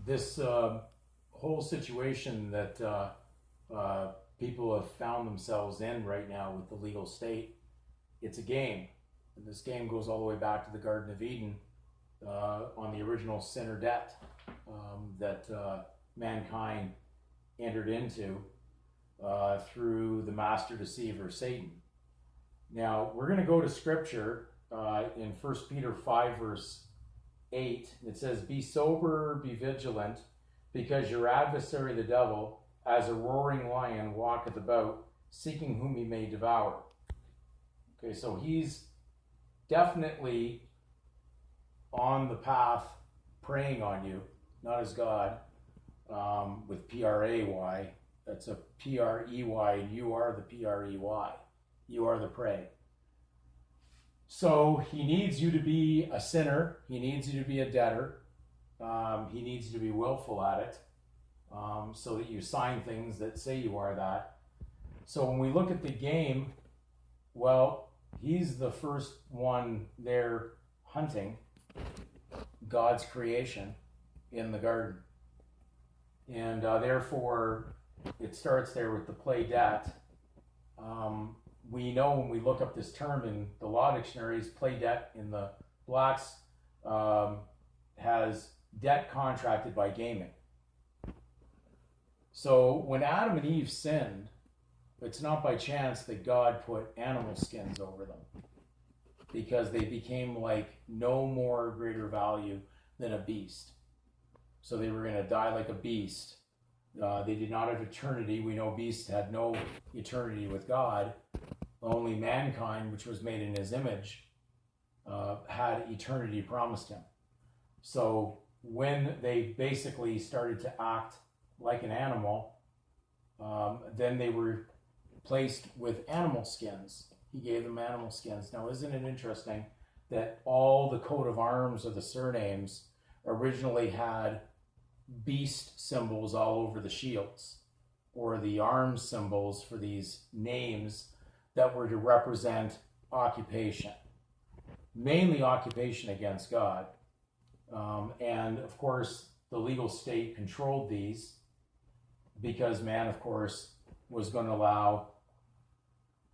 this whole situation that people have found themselves in right now with the legal state, it's a game. And this game goes all the way back to the Garden of Eden on the original sin or debt that mankind entered into through the master deceiver, Satan. Now, we're going to go to scripture in 1 Peter 5, verse 8. It says, "Be sober, be vigilant, because your adversary the devil, as a roaring lion, walketh about, seeking whom he may devour." Okay, so he's definitely on the path preying on you, not as God, with P-R-A-Y. That's a P-R-E-Y, and you are the P-R-E-Y. You are the prey. So he needs you to be a sinner. He needs you to be a debtor. He needs you to be willful at it, so that you sign things that say you are that. So when we look at the game, well, he's the first one there hunting God's creation in the garden. And therefore, it starts there with the play debt. We know when we look up this term in the law dictionaries, play debt in the blacks has debt contracted by gaming. So when Adam and Eve sinned, it's not by chance that God put animal skins over them, because they became like no more greater value than a beast. So they were going to die like a beast. They did not have eternity. We know beasts had no eternity with God. Only mankind, which was made in his image, had eternity promised him. So when they basically started to act like an animal, then they were placed with animal skins. He gave them animal skins. Now, isn't it interesting that all the coat of arms or the surnames originally had beast symbols all over the shields, or the arms symbols for these names that were to represent occupation, mainly occupation against God. And of course, the legal state controlled these, because man, of course, was going to allow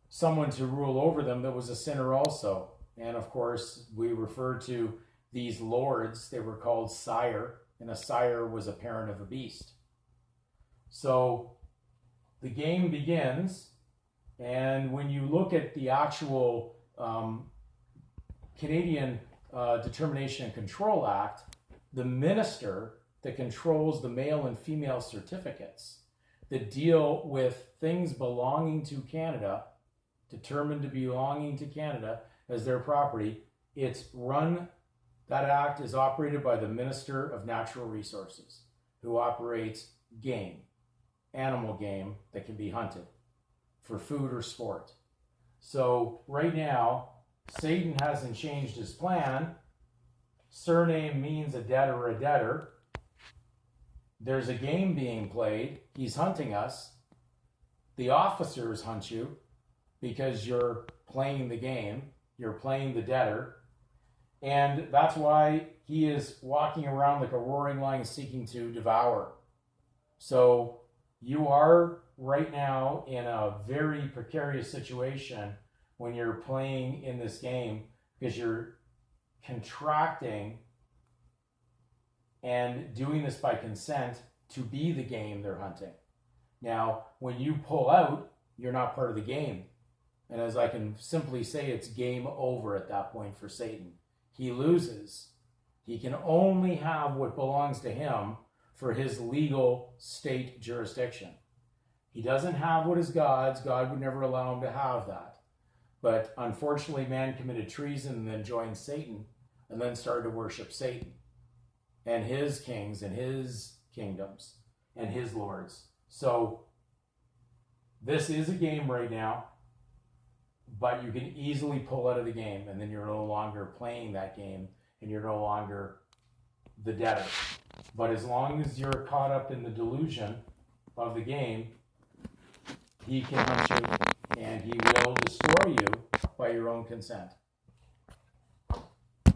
someone to rule over them that was a sinner also. And of course, we refer to these lords, they were called sire, and a sire was a parent of a beast. So the game begins, and when you look at the actual Canadian Determination and Control Act, the minister that controls the male and female certificates that deal with things belonging to Canada, determined to be belonging to Canada as their property, that act is operated by the Minister of Natural Resources, who operates game, animal game that can be hunted for food or sport. So right now, Satan hasn't changed his plan. Surname means a debtor or a debtor. There's a game being played. He's hunting us. The officers hunt you because you're playing the game. You're playing the debtor. And that's why he is walking around like a roaring lion seeking to devour. So you are right now in a very precarious situation when you're playing in this game, because you're contracting and doing this by consent to be the game they're hunting. Now, when you pull out, you're not part of the game. And as I can simply say, it's game over at that point for Satan. He loses. He can only have what belongs to him for his legal state jurisdiction. He doesn't have what is God's. God would never allow him to have that. But unfortunately, man committed treason and then joined Satan, and then started to worship Satan and his kings and his kingdoms and his lords. So this is a game right now, but you can easily pull out of the game, and then you're no longer playing that game, and you're no longer the debtor. But as long as you're caught up in the delusion of the game, he can hunt you, and he will destroy you by your own consent.